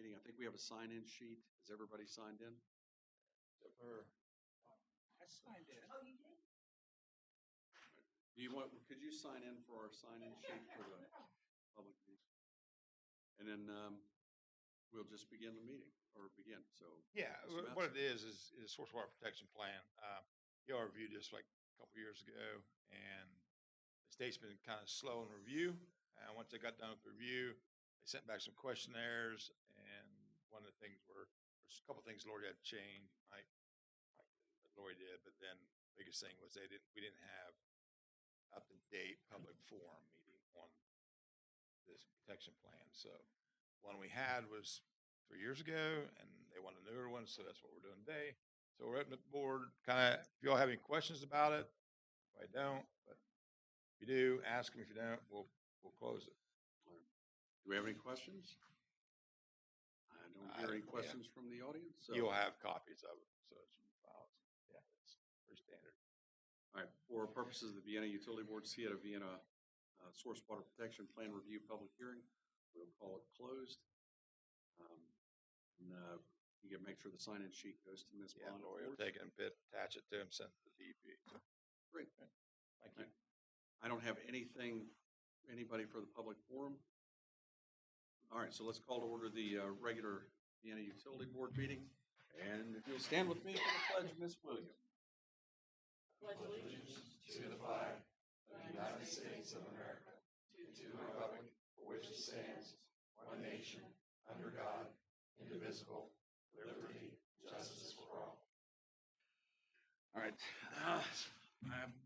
meeting. I think we have a sign-in sheet. Is everybody signed in? I signed in. Oh, you did? Could you sign in for our sign-in sheet for the public meeting? And then we'll just begin the meeting, so. Yeah, Mr. what Metz? it is source water protection plan. Y'all reviewed this like a couple years ago, and the state's been kind of slow in review. And once they got done with the review, they sent back some questionnaires, and one of the things there's a couple things Lori had to change. Lori did, but then the biggest thing was we didn't have up-to-date public forum meeting on this protection plan. So one we had was 3 years ago, and they want a newer one, so that's what we're doing today. So we're opening up the board, kind of, if you all have any questions about it, if I don't, but if you do, ask them. If you don't, we'll close it. Do we have any questions? I don't hear any questions from the audience. So. You'll have copies of it, so it's files. Yeah, it's pretty standard. All right, for purposes of the Vienna Utility Board, Scada Vienna Source Water Protection Plan Review Public Hearing, we'll call it closed. You can make sure the sign-in sheet goes to Ms. Bond. Lori will take it and attach it to him, send it to the DEP. So. Great. Thank you. I don't have anybody for the public forum. All right, so let's call to order the regular Vienna Utility Board meeting. And if you'll stand with me for the pledge, Ms. Williams. Pledge allegiance to the flag of the United States of America, and to the republic for which it stands, one nation, under God, indivisible, with liberty and justice for all. All right.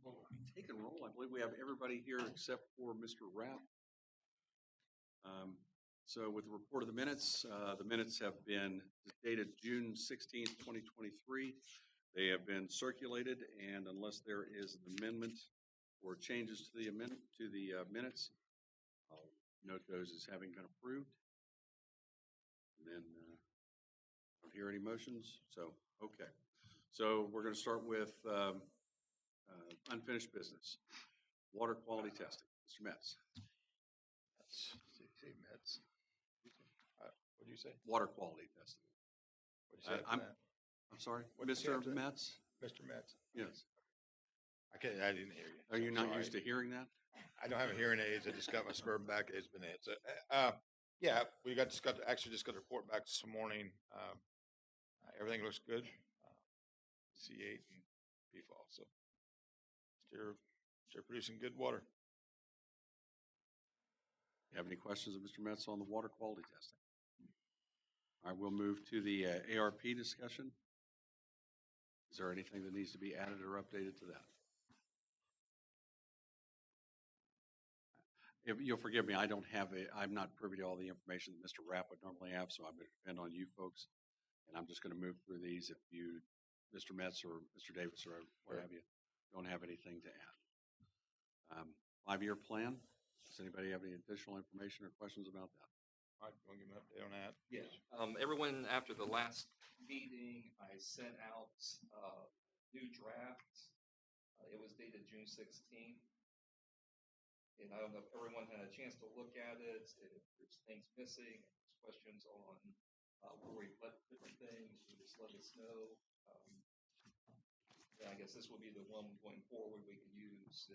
We'll take and roll. I believe we have everybody here except for Mr. Rapp. So with the report of the minutes have been dated June 16th, 2023. They have been circulated, and unless there is an amendment or changes to the minutes, I'll note those as having been approved. And then I don't hear any motions, so okay. So we're going to start with unfinished business, water quality testing. Mr. Metz. Metz. What did you say? Water quality testing. What did you say? I'm sorry, Mr. Metz. Mr. Metz. Yes. I didn't hear you. Are you not used to hearing that? I don't have a hearing aids. I just got my suburban back aids been in. So, yeah, we just got the report back this morning. Everything looks good. C8 and PFAS. So still producing good water. You have any questions of Mr. Metz on the water quality testing? All right, we'll move to the ARP discussion. Is there anything that needs to be added or updated to that? If you'll forgive me, I'm not privy to all the information that Mr. Rapp would normally have, so I'm going to depend on you folks. And I'm just going to move through these. If you, Mr. Metz or Mr. Davis or what have you, don't have anything to add. 5-year plan. Does anybody have any additional information or questions about that? All right, you want to give me an update on that? Yeah. Everyone, after the last meeting, I sent out new drafts. It was dated June 16th. And I don't know if everyone had a chance to look at it, if there's things missing, if there's questions on where we've left different things, you just let us know. And I guess this will be the one going forward we can use.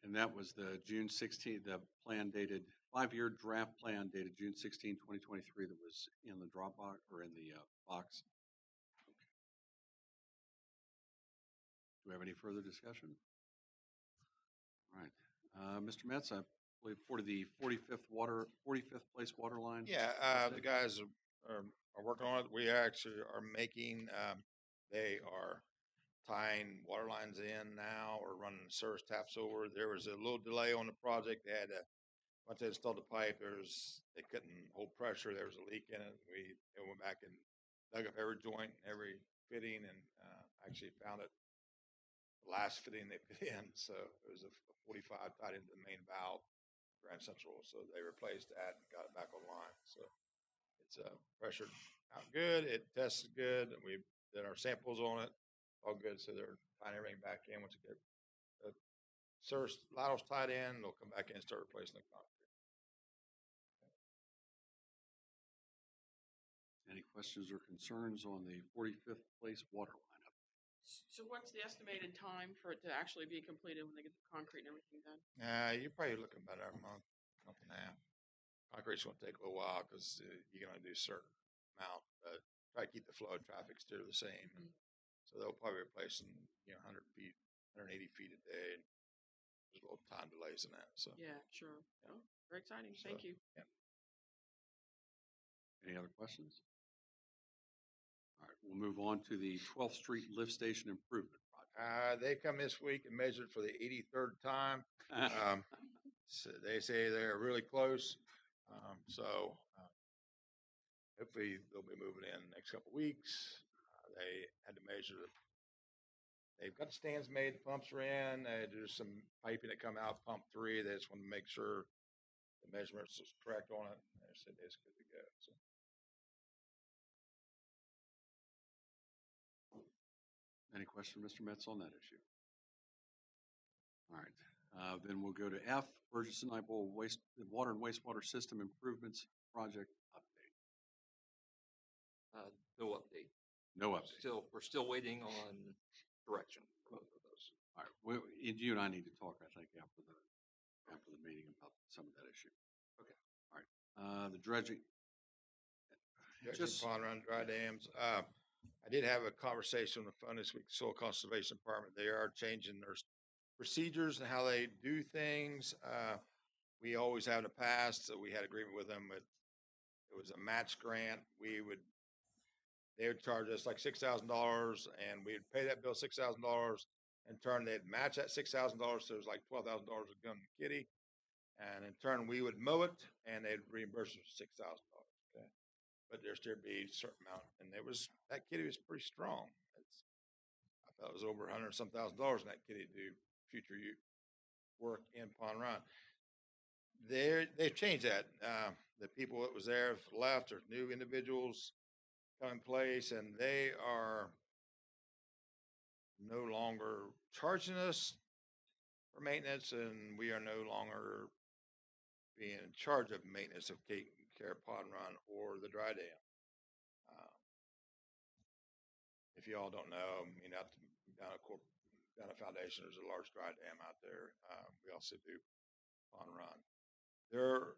And that was the June 16th, the plan dated, 5-year draft plan dated June 16, 2023 that was in the Dropbox or in the box. Okay. Do we have any further discussion? All right. Mr. Metz, I believe for the 45th place Waterline. Yeah, the guys are working on it. We actually are making, they are tying water lines in now or running service taps over. There was a little delay on the project. They had to, once they installed the pipe, they couldn't hold pressure. There was a leak in it. They went back and dug up every joint, every fitting, and actually found it. The last fitting they put in, so it was a 45 tied into the main valve, Grand Central. So they replaced that and got it back online. So it's pressured out good. It tested good. We did our samples on it, all good. So they're tying everything back in. Once you get the service laterals tied in, they'll come back in and start replacing the concrete. questions or concerns on the 45th Place water line? So what's the estimated time for it to actually be completed when they get the concrete and everything done? You're probably looking about a month, month and a half. Concrete's going to take a little while because you're going to do a certain amount, but try to keep the flow of traffic still the same. And so they'll probably replace 100 feet, 180 feet a day. There's a little time delays in that. So Yeah, sure. Yeah. Oh, very exciting. So, Thank you. Yeah. Any other questions? All right, we'll move on to the 12th Street Lift Station Improvement Project. They come this week and measured for the 83rd time. So they say they're really close. Hopefully they'll be moving in the next couple of weeks. They had to measure they've got the stands made, the pumps are in. There's some piping that come out pump 3. They just want to make sure the measurements is correct on it. They said it's good to go. So. Any question, Mr. Metz, on that issue? All right, then we'll go to F, Burgess and Niple Water and Wastewater System Improvements Project update. No update. No update. We're still waiting on direction for both of those. All right, you and I need to talk, I think, after the meeting about some of that issue. Okay. All right, the dredging. Pond Run dry dams. I did have a conversation on the phone this week, Soil Conservation Department. They are changing their procedures and how they do things. We always have in the past, so we had agreement with them. It was a match grant. They would charge us like $6,000, and we'd pay that bill $6,000. In turn, they'd match that $6,000, so it was like $12,000 a gun and kitty. And in turn, we would mow it, and they'd reimburse us $6,000. Okay, but there'd still be a certain amount, and that kitty was pretty strong. I thought it was over $100 some thousand in that kitty to do future work in Pond Run. They've changed that. The people that was there have left. There's new individuals come in place, and they are no longer charging us for maintenance, and we are no longer being in charge of maintenance of taking care of Pond Run or the dry dam. If you all don't know, down at Foundation, there's a large dry dam out there. We also do Pond Run. Their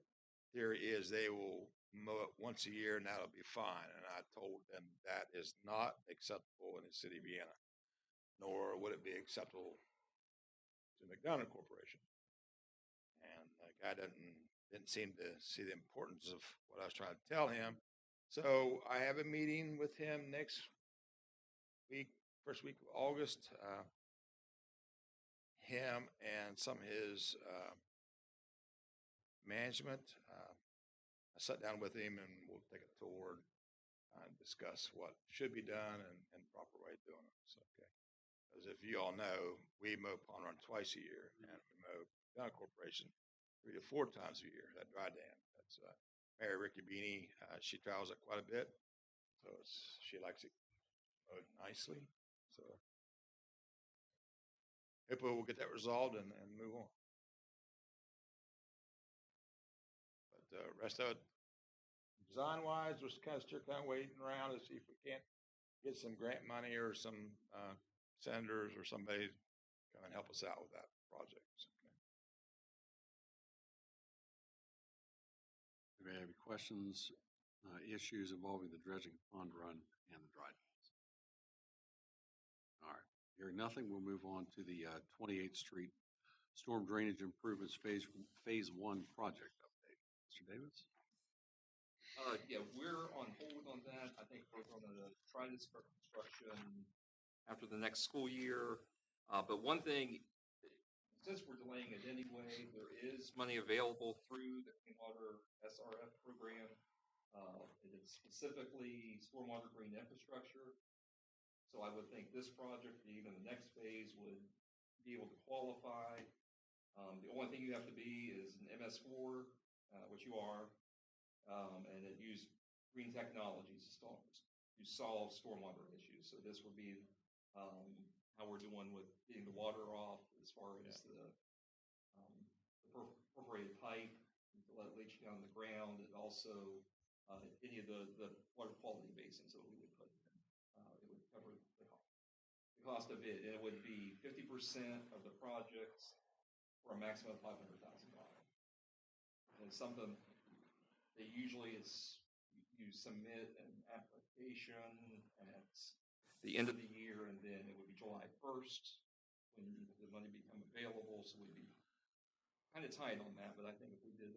theory is they will mow it once a year and that'll be fine. And I told them that is not acceptable in the city of Vienna, nor would it be acceptable to McDonough Corporation. And the guy didn't seem to see the importance of what I was trying to tell him. So I have a meeting with him next week, first week of August. Him and some of his management. I sat down with him and we'll take a tour and discuss what should be done and proper way of doing it. So, okay. Because if you all know, we mow Pond Run twice a year, and we mow McDonough Corporation 3 to 4 times a year. That dry dam. That's Mary Ricky Beanie. She travels it quite a bit, so she likes it mowed nicely. So hopefully we'll get that resolved and move on. But rest of it, design-wise, we're still kind of waiting around to see if we can't get some grant money or some senators or somebody to come and help us out with that project. Okay. Do we have any questions, issues involving the dredging Pond Run and the dry dams? All right, hearing nothing, we'll move on to the 28th Street Storm Drainage Improvements Phase 1 project update. Mr. Davis? Yeah, we're on hold on that. I think we're going to try to start construction after the next school year. But one thing, since we're delaying it anyway, there is money available through the Clean Water SRF program. It is specifically stormwater green infrastructure. So I would think this project, even the next phase, would be able to qualify. The only thing you have to be is an MS4, which you are, and it used green technologies to solve stormwater issues. So this would be how we're doing with getting the water off as far as the perforated pipe to let it leach down the ground. It also any of the water quality basins that we would put in. It would cover the cost of it. It would be 50% of the projects for a maximum of $500,000. And it's something that usually you submit an application and it's the end of the year, and then it would be July 1st when the money become available. So we'd be kind of tight on that, but I think if we did,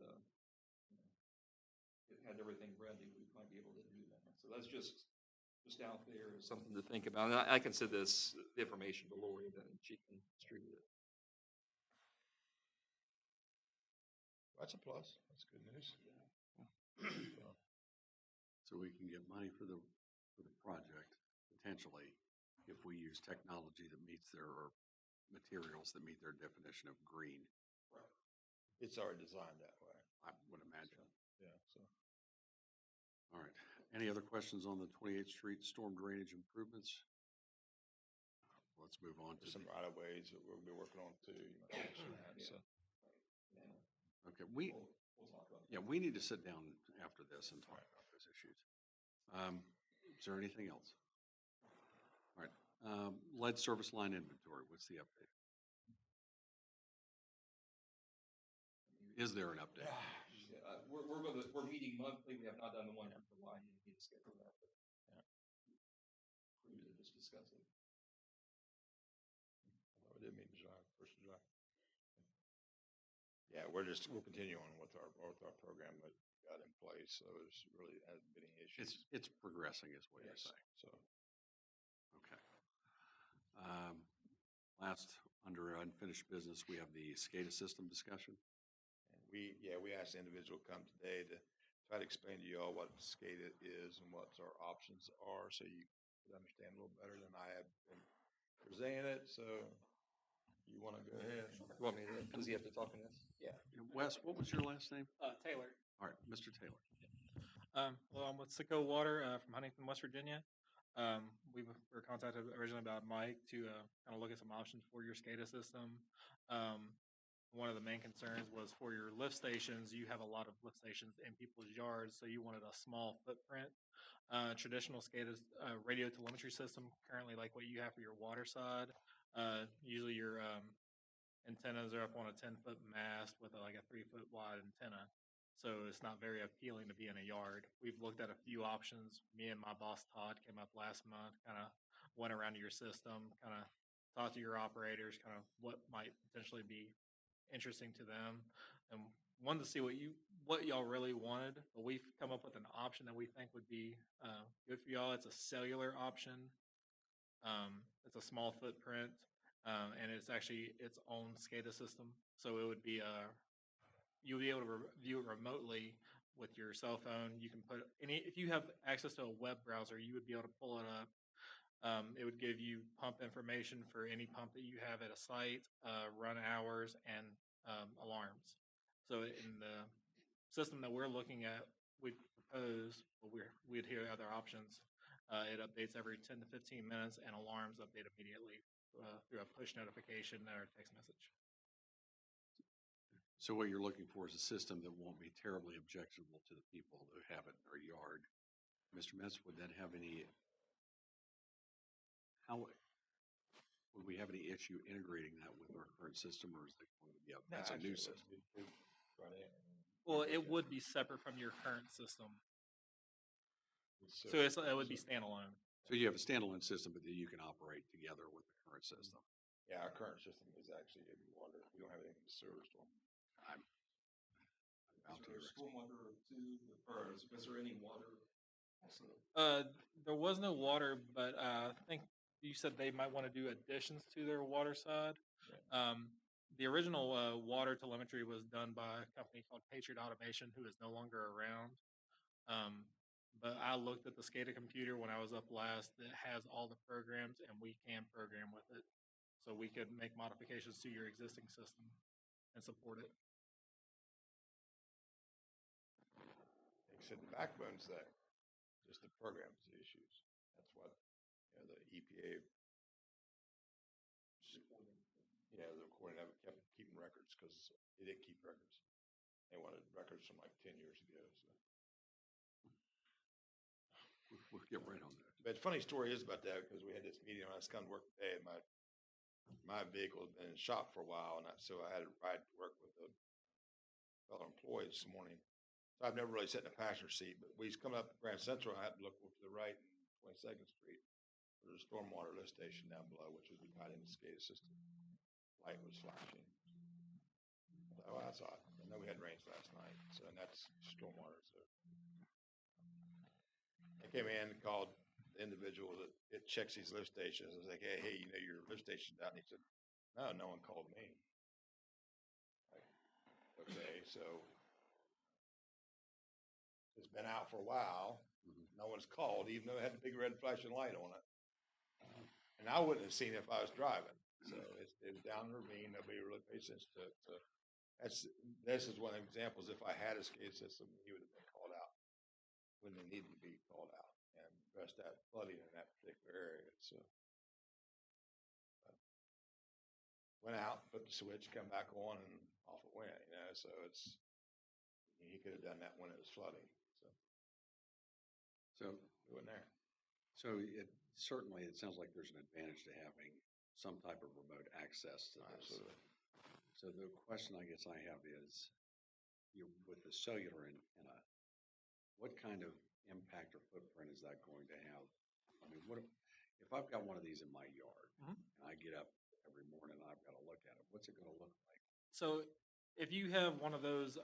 had everything ready, we might be able to do that. So that's just out there as something to think about. And I can send this information to Lori, then she can distribute it. That's a plus. That's good news. So we can get money for the project, potentially, if we use technology that meets or materials that meet their definition of green. Right. It's already designed that way. I would imagine. Yeah. So. All right. Any other questions on the 28th Street storm drainage improvements? Let's move on to some right of ways that we'll be working on too. You might mention that. Yeah. So. Okay. We'll talk about that. Yeah, we need to sit down after this and talk about those issues. Is there anything else? All right. Lead service line inventory. What's the update? Is there an update? We're meeting monthly. We have not done the one in July. You need to schedule that. But we just discuss it. We did meet in July, 1st of July. Yeah, we'll continue on with our program that we got in place. So there's really hasn't been any issues. It's progressing, is what you're Yes. saying. So Okay. Last, under unfinished business, we have the SCADA system discussion. and we asked the individual to come today to try to explain to you all what SCADA is and what our options are, so you could understand a little better than I have been presenting it. So you want to go ahead? You want me to? Does he have to talk in this? Yeah. Wes, what was your last name? Taylor. All right, Mr. Taylor. Well, I'm with Sicko Water from Huntington, West Virginia. We were contacted originally by Mike to kind of look at some options for your SCADA system. One of the main concerns was for your lift stations. You have a lot of lift stations in people's yards, so you wanted a small footprint. Traditional SCADA radio telemetry system, currently like what you have for your water side. Usually your antennas are up on a 10-foot mast with like a 3-foot wide antenna. So it's not very appealing to be in a yard. We've looked at a few options. Me and my boss, Todd, came up last month, kind of went around to your system, kind of talked to your operators, kind of what might potentially be interesting to them, and wanted to see what y'all really wanted. But we've come up with an option that we think would be good for y'all. It's a cellular option. It's a small footprint, and it's actually its own SCADA system. So it would be you'll be able to view it remotely with your cell phone. You can put if you have access to a web browser, you would be able to pull it up. It would give you pump information for any pump that you have at a site, run hours, and alarms. So in the system that we're looking at, we propose, but we'd hear other options. It updates every 10 to 15 minutes, and alarms update immediately through a push notification or text message. So what you're looking for is a system that won't be terribly objectionable to the people who have it in their yard. Mr. Metz, would that have would we have any issue integrating that with our current system, or is that going to be that's a new system? Well, it would be separate from your current system. So it would be standalone. So you have a standalone system, but that you can operate together with the current system. Yeah, our current system is actually water. We don't have anything in the sewer storm. Is there stormwater too, or was there any water? There was no water, but I think you said they might want to do additions to their water side. Yeah. The original water telemetry was done by a company called Patriot Automation, who is no longer around. But I looked at the SCADA computer when I was up last. It has all the programs, and we can program with it. So we could make modifications to your existing system and support it. Except the backbone's there. Just the program's the issues. That's what the EPA. Yeah, the recording of it kept keeping records because they didn't keep records. They wanted records from like 10 years ago. So. we'll get right on that. But the funny story is about that because we had this meeting when I was coming to work today, and my vehicle had been in the shop for a while, and so I had to ride to work with a fellow employee this morning. So I've never really sat in a passenger seat, but we was coming up Grand Central. I had to look to the right and 22nd Street. There's a stormwater lift station down below, which would be tied into the SCADA system. Light was flashing. Oh, that's odd. I know we had rains last night, so and that's stormwater. So I came in and called the individual that it checks these lift stations. I was like, hey, you know your lift station's out. And he said, no one called me. Like, okay, so it's been out for a while. No one's called, even though it had a big red flashing light on it. And I wouldn't have seen it if I was driving. So it was down the ravine. Nobody really paid attention to it. This is one of the examples. If I had a SCADA system, he would have been called out when they needed to be called out and address that flooding in that particular area. So went out, put the switch, come back on, and off it went. You know, so he could have done that when it was flooding. So It wasn't there. So it sounds like there's an advantage to having some type of remote access to this. Absolutely. So the question I guess I have is, with the cellular antenna, what kind of impact or footprint is that going to have? I mean, what if I've got one of these in my yard and I get up every morning and I've got to look at it? What's it going to look like? So if you have one of those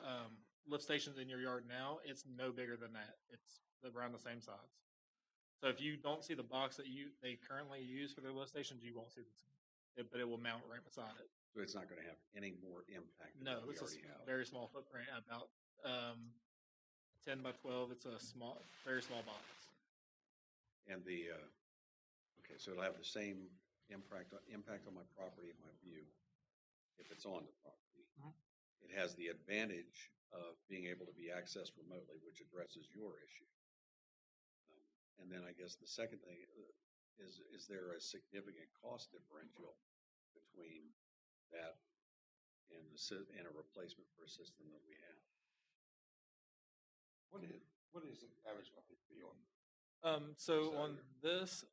lift stations in your yard now, it's no bigger than that. It's around the same size. So if you don't see the box that they currently use for their lift stations, you won't see it, but it will mount right beside it. So it's not going to have any more impact than No, what we it's a already have. very small footprint, about 10 by 12. It's a very small box. And okay, so it'll have the same impact on my property and my view if it's on the property. It has the advantage of being able to be accessed remotely, which addresses your issue. And then I guess the second thing is there a significant cost differential between that and a replacement for a system that we have? What is the average monthly fee on? So on this,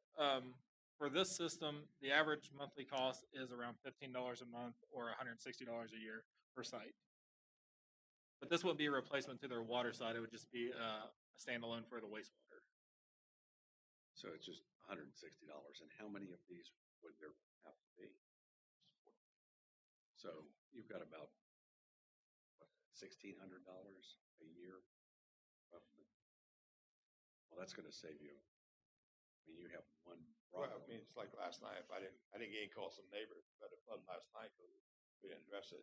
for this system, the average monthly cost is around $15 a month or $160 a year per site. But this wouldn't be a replacement to their water side. It would just be a standalone for the wastewater. So it's just $160. And how many of these would there have to be? So you've got about $1,600 a year, roughly. Well, that's going to save you. I mean, you have one Well, problem. I mean, it's like last night. If I didn't get any calls from neighbors about the flood last night because we didn't address it.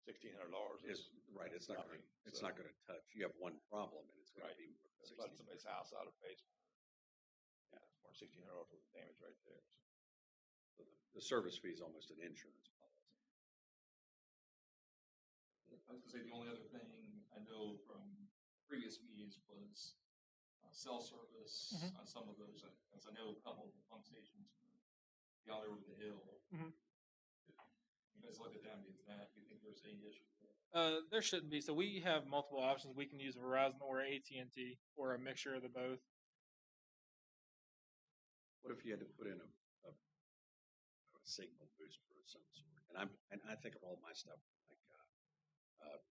$1,600 is Right. It's not nothing. going. It's not going to touch. You have one problem, and it's going Right. to be more than Flood $1,600. somebody's house out of basement. Yeah, it's more $1,600 worth of damage right there. So the service fee is almost an insurance policy. I was gonna say the only other thing I know from previous meetings was cell service on some of those. As I know, a couple of the pump stations down over the hill. You guys look at them, do you think there's any issue there? There shouldn't be. So we have multiple options. We can use Verizon or AT&T or a mixture of the both. What if you had to put in a signal booster of some sort? And I think of all my stuff like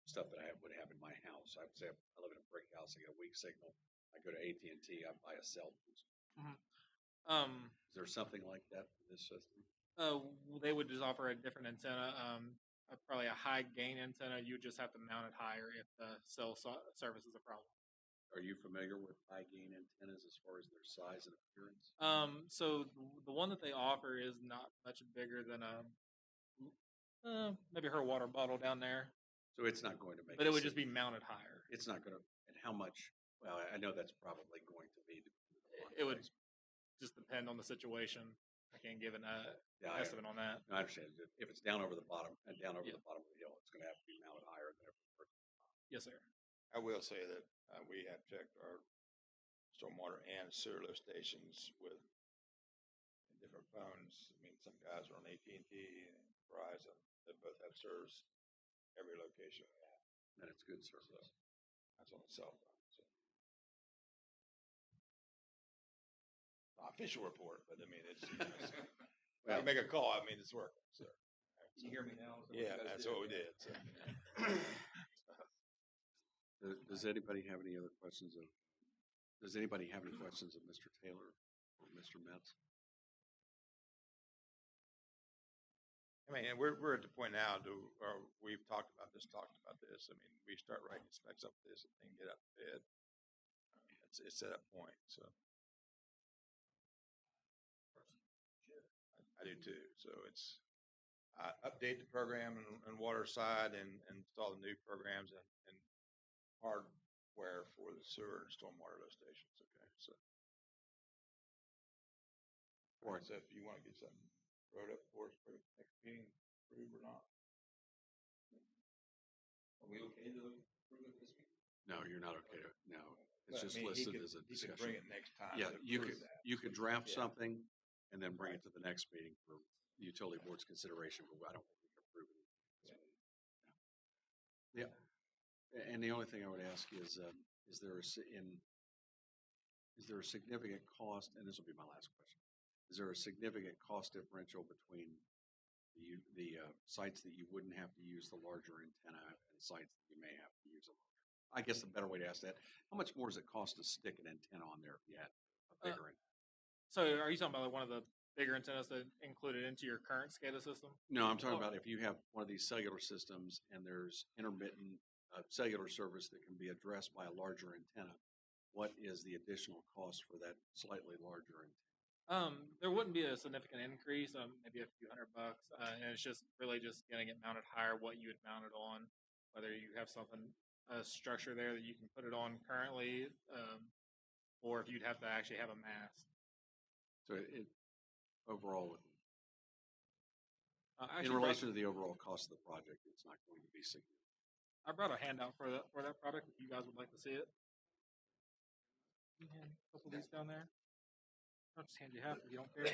stuff that I would have in my house. I would say I live in a brick house. I get a weak signal. I go to AT&T. I buy a cell booster. Is there something like that for this system? They would just offer a different antenna, probably a high gain antenna. You would just have to mount it higher if the cell service is a problem. Are you familiar with high gain antennas as far as their size and appearance? So the one that they offer is not much bigger than maybe her water bottle down there, So it's not going to make. but it would just be mounted higher. It's not going to. And how much? Well, I know that's probably going to be. It would just depend on the situation. I can't give an estimate on that. I understand. If it's down over the bottom and down over the bottom of the hill, it's going to have to be mounted higher than everywhere. Yes, sir. I will say that we have checked our stormwater and sewer lift stations with different phones. I mean, some guys are on AT&T and Verizon. They both have service every location we have. And it's good service. That's on the cell phone. official report, but I mean, it's, when I make a call, I mean, it's working, so. Can you hear me now? Is that what Yeah, you guys that's did? what we did, so. Does anybody have any other questions of, does anybody have any questions of Mr. Taylor or Mr. Metz? I mean, and we're at the point now we've talked about this. I mean, we start writing specs up this and then get up to bid. It's at that point, so. I do too, so it's, update the program and water side and install the new programs and hardware for the sewer and stormwater lift stations, okay, so. All right, so if you want to get something wrote up for us for the next meeting, approve or not. Are we okay to approve it this week? No, you're not okay. No, it's But, I just mean, listed as a He could bring discussion. it next time. Yeah, to you approve could, that. you could draft Yeah. something and then bring it to the next meeting for the utility board's consideration, but I don't think we can approve it. Yeah. And the only thing I would ask is there is there a significant cost, and this will be my last question, is there a significant cost differential between the sites that you wouldn't have to use the larger antenna and sites that you may have to use a larger? I guess the better way to ask that, how much more does it cost to stick an antenna on there if you had a bigger antenna? So are you talking about like one of the bigger antennas that included into your current SCADA system? No, I'm talking Oh. about if you have one of these cellular systems and there's intermittent cellular service that can be addressed by a larger antenna, what is the additional cost for that slightly larger antenna? There wouldn't be a significant increase, maybe a few $100, and it's just really just getting it mounted higher, what you would mount it on, whether you have something, a structure there that you can put it on currently, or if you'd have to actually have a mast. So it overall, in Actually relation to the overall cost of the project, it's not going to be significant. I brought a handout for that product if you guys would like to see it. You hand a couple of these down there. I'll just hand you half if you don't care.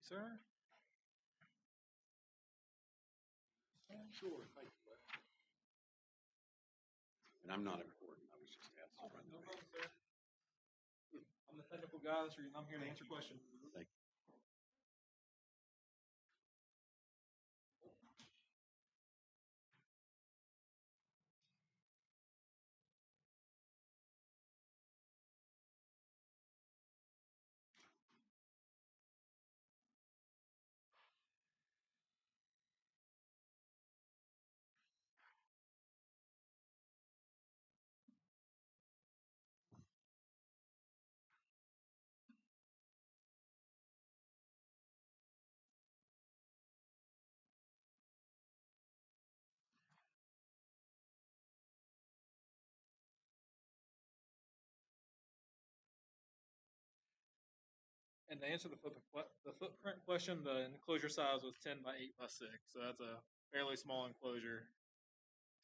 Sir? Sure, thank you. And I'm not important, I was just asking. No problem, sir. I'm the technical guy, that's the reason I'm here to answer questions. Thank you. And to answer the footprint question, the enclosure size was 10 by 8 by 6, so that's a fairly small enclosure.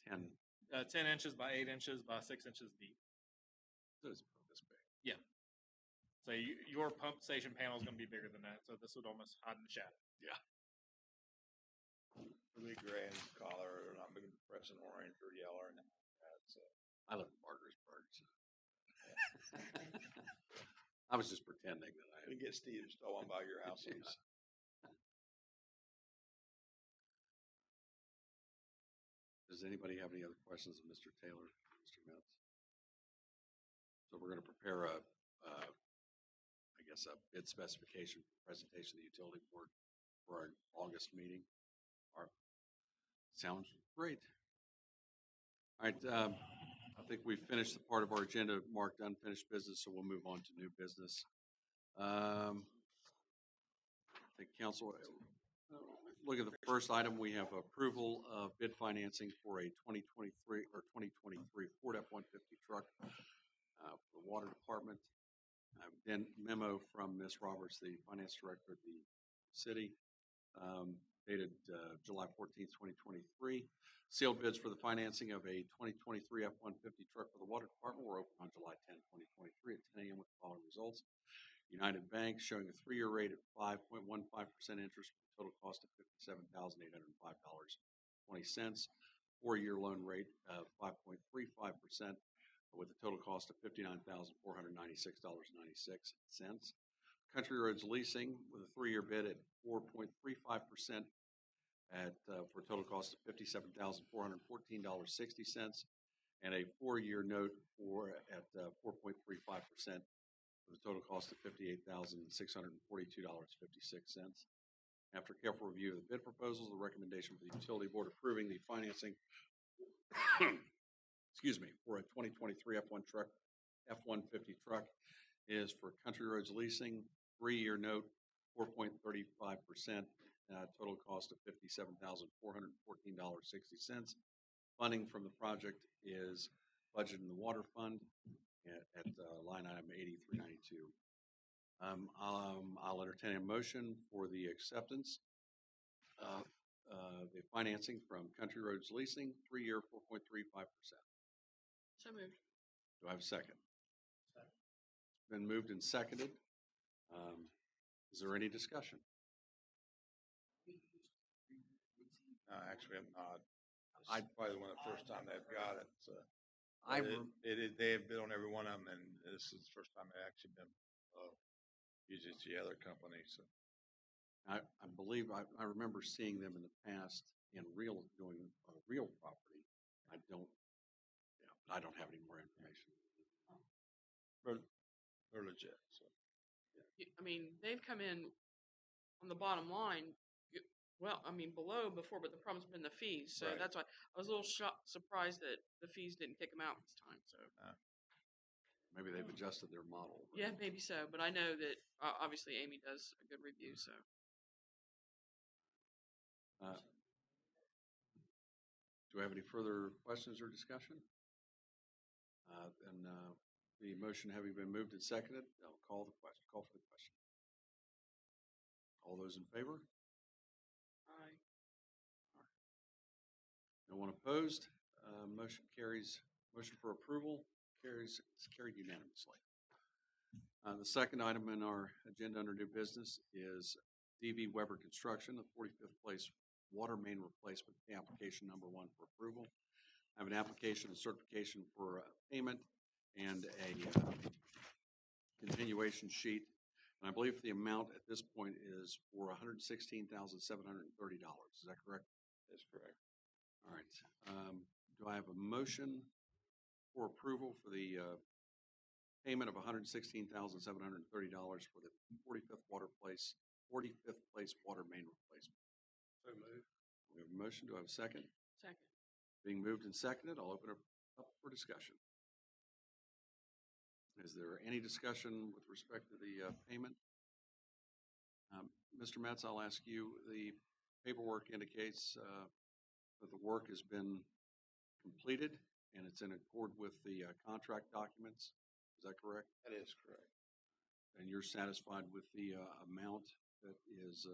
10, 10 inches by 8 inches by 6 inches deep. so it's about this big. Yeah. So your pump station panel is going to be bigger than that, so this would almost hide in the shadow. Yeah. Really gray in color, or not big fluorescent orange or yellow or anything like that, so. I live in Bargersburg, so. I was just pretending that I You get Steve to install one by your house. Yeah. Does anybody have any other questions of Mr. Taylor, Mr. Metz? So we're going to prepare a bid specification for presentation to the utility board for our August meeting. Sounds great. All right, I think we've finished the part of our agenda marked unfinished business, so we'll move on to new business. I think council, look at the first item. We have approval of bid financing for a 2023 Ford F-150 truck for the water department. Then memo from Ms. Roberts, the finance director of the city, dated July 14th, 2023. Sealed bids for the financing of a 2023 F-150 truck for the water department were opened on July 10, 2023 at 10 a.m. with the following results. United Bank showing a 3-year rate at 5.15% interest with a total cost of $57,805.20. 4-year loan rate of 5.35% with a total cost of $59,496.96. Country Roads Leasing with a 3-year bid at 4.35% for a total cost of $57,414.60, and a 4-year note at 4.35% with a total cost of $58,642.56. After careful review of the bid proposals, the recommendation for the Utility Board approving the financing for a 2023 F-150 truck is for Country Roads Leasing, 3-year note, 4.35%, total cost of $57,414.60. Funding from the project is budgeted in the water fund at line item 8392. I'll entertain a motion for the acceptance of the financing from Country Roads Leasing, 3-year, 4.35%. So moved. Do I have a second? It's been moved and seconded. Is there any discussion? Actually, I'm not. This is probably one of the first time they've got it. So I they have bid on every one of them, and this is the first time they've actually been. Usually it's the other company. So I believe I remember seeing them in the past in doing real property. I don't have any more information. they're legit. So I mean, they've come in on the bottom line. Well, I mean, below before, but the problem's been the fees. So Right. that's why I was a little surprised that the fees didn't kick them out this time. So Maybe they've adjusted their model. yeah, maybe so. But I know that obviously Amy does a good review. So Do we have any further questions or discussion? Then the motion having been moved and seconded, I'll call for the question. All those in favor? I No one opposed. Motion carries. Motion for approval is carried unanimously. The second item in our agenda under new business is DV Weber Construction, the 45th Place Water Main Replacement, application number 1 for approval. I have an application and certification for payment and a continuation sheet. And I believe the amount at this point is for $116,730. Is that correct? that's correct. All right. Do I have a motion for approval for the payment of $116,730 for the 45th Place Water Main Replacement? So moved. We have a motion. Do I have a second? second. Being moved and seconded, I'll open it up for discussion. Is there any discussion with respect to the payment? Mr. Metz, I'll ask you. The paperwork indicates that the work has been completed and it's in accord with the contract documents. Is that correct? That is correct. And you're satisfied with the amount that is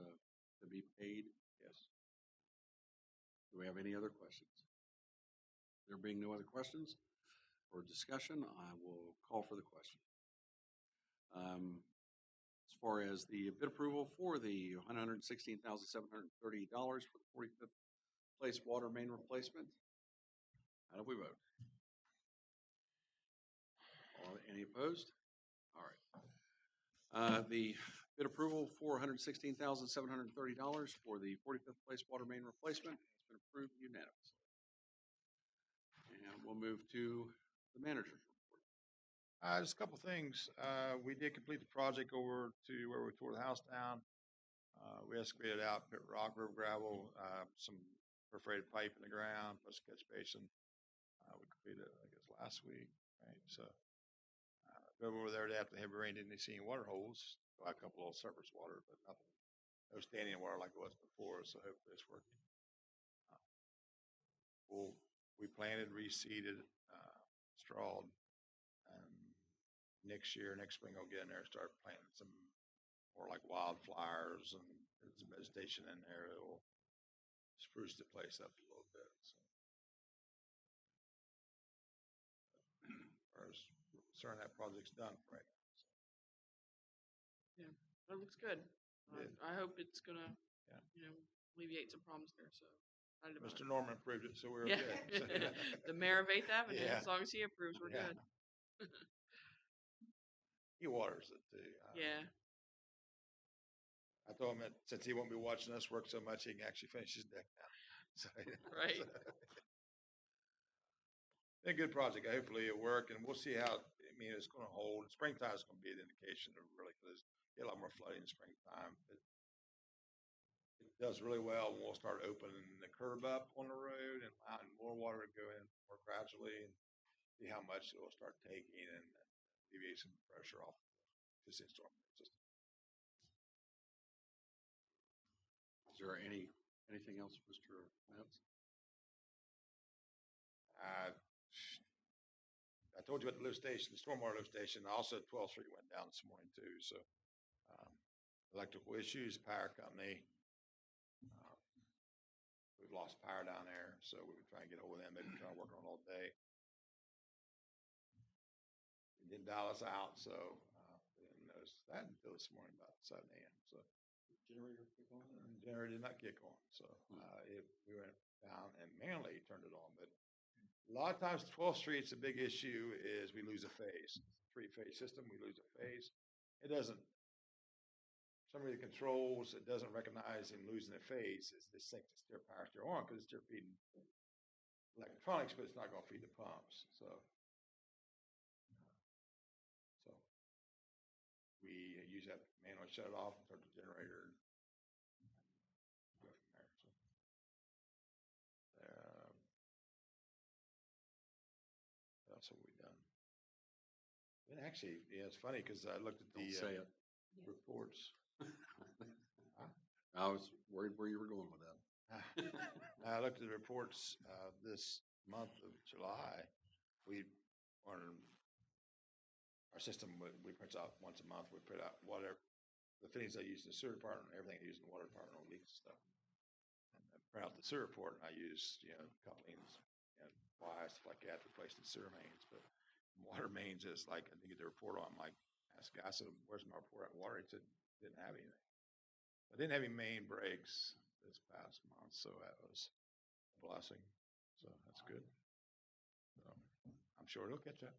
to be paid? Yes. Do we have any other questions? There being no other questions or discussion, I will call for the question. As far as the bid approval for the $116,730 for the 45th Place Water Main Replacement, how do we vote? Any opposed? All right. The bid approval for $116,730 for the 45th Place Water Main Replacement has been approved unanimously. And we'll move to the manager's report. Just a couple things. We did complete the project over to where we tore the house down. We excavated out, put rock, river gravel, some perforated pipe in the ground, plus a catch basin. We completed it, I guess, last week, right? So, drove over there after the heavy rain, didn't see any water holes. Got a couple of surface water, but nothing, no standing water like it was before. So hopefully it's working. We planted, reseeded, strawed, and next spring I'll get in there and start planting some more like wildflowers and some vegetation in there. It will spruce the place up a little bit. So, as far as concerned, that project's done right now. So. Yeah, that looks good. I hope it's gonna, Yeah. Alleviate some problems there. So. Mr. Norman approved it, so we're yeah. good. The mayor of 8th Avenue. Yeah. As long as he approves, we're Yeah. good. He waters it too. Yeah. I told him that since he won't be watching us work so much, he can actually finish his deck now. So, Right. a good project. Hopefully it'll work, and we'll see how. I mean, it's going to hold. Springtime is going to be an indication of really because get a lot more flooding in springtime. It does really well when we'll start opening the curb up on the road and allowing more water to go in more gradually, and see how much it will start taking and alleviate some pressure off the storm system. Is there anything else, Mr. Metz? I told you about the lift station, the stormwater lift station. Also, 12th Street went down this morning too. So, electrical issues, power company. We've lost power down there, so we've been trying to get hold of them. They've been trying to work on it all day. It didn't dial us out, so we didn't notice that until this morning about 7 a.m. So, Generator kick on? generator did not kick on. So, we went down and manually turned it on, but. A lot of times, 12th Street's a big issue is we lose a phase. Three-phase system, we lose a phase. It doesn't, some of the controls, it doesn't recognize in losing a phase is this thing to steer power steer on because it's still feeding electronics, but it's not going to feed the pumps. So we use that manually shut it off and start the generator and go from there. So. That's what we've done. And actually, yeah, it's funny because I looked at the reports. I was worried where you were going with that. I looked at the reports this month of July. We on our system, we print out once a month. We print out whatever the fittings I use in the sewer department, everything I use in the water department, all leaks and stuff. And I print out the sewer report, and I use couplings. Why stuff like that, replacing sewer mains, but water mains is like I didn't get the report on. I'm like, asked the guy, I said, "Where's my report on water?" He said, "Didn't have anything." I didn't have any main breaks this past month, so that was a blessing. So that's good. So I'm sure it'll catch up.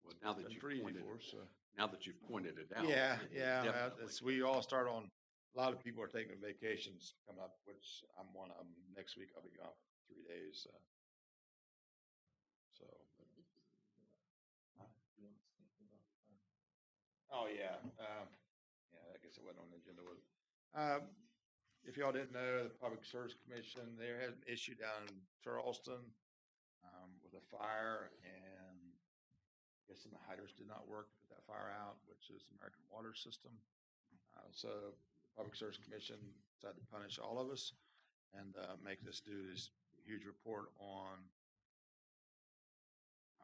Well, now that you've pointed it out, we all start on. A lot of people are taking vacations coming up, which I'm one of them. Next week I'll be gone for 3 days. I guess it wasn't on the agenda. If y'all didn't know, the Public Service Commission, they had an issue down in Charleston with a fire, and I guess some of the hydrants did not work to put that fire out, which is American Water System. So the Public Service Commission decided to punish all of us and make us do this huge report on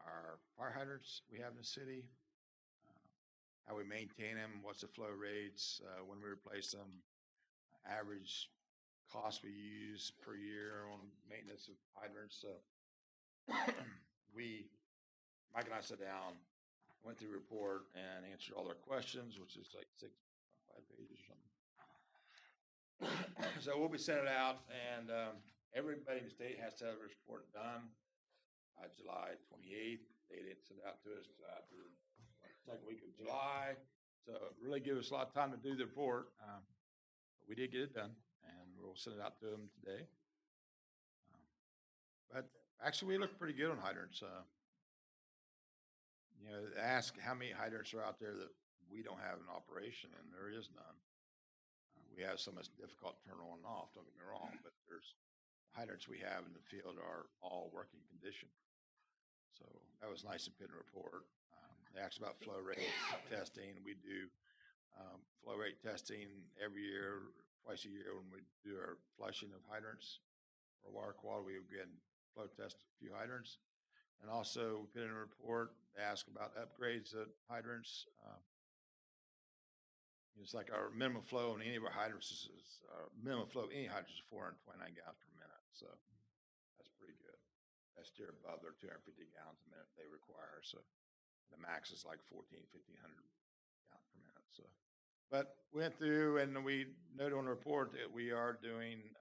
our fire hydrants we have in the city, how we maintain them, what's the flow rates, when we replace them, average cost we use per year on maintenance of hydrants. So Mike and I sat down, went through the report and answered all their questions, which is like 5 pages or something. So we'll be sending it out, and everybody in the state has to have a report done by July 28th. They didn't send it out to us after the second week of July. So it really gave us a lot of time to do the report. But we did get it done, and we'll send it out to them today. But actually, we look pretty good on hydrants. Ask how many hydrants are out there that we don't have in operation, and there is none. We have some that's difficult to turn on and off, don't get me wrong, but there's hydrants we have in the field are all working condition. So that was nice and good report. They asked about flow rate testing. We do flow rate testing every year, twice a year when we do our flushing of hydrants or water quality. We again flow test a few hydrants. And also, we put in a report, they ask about upgrades of hydrants. It's like our minimum flow on any of our hydrants is minimum flow of any hydrants is 429 gallons per minute. So that's pretty good. That's still above their 250 gallons a minute they require. So the max is like 1,500 gallons per minute. So, but we went through and we noted on the report that we are doing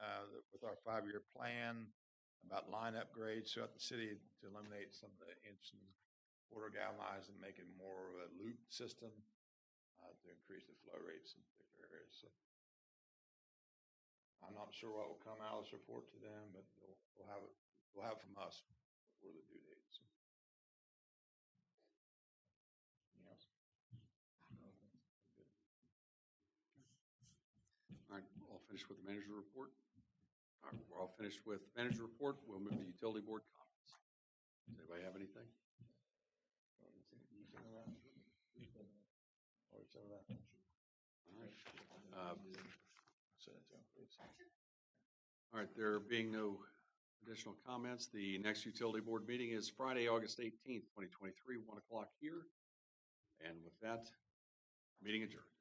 with our 5-year plan about line upgrades throughout the city to eliminate some of the quarter gallonized and make it more of a loop system to increase the flow rates in particular areas. So I'm not sure what will come out of this report to them, but they'll have it from us before the due date. So. Anything else? All right, all finished with the manager report. All right, we're all finished with manager report. We'll move to utility board comments. Does anybody have anything? All right. All right, there being no additional comments, the next utility board meeting is Friday, August 18th, 2023, 1 o'clock here. And with that, meeting adjourned.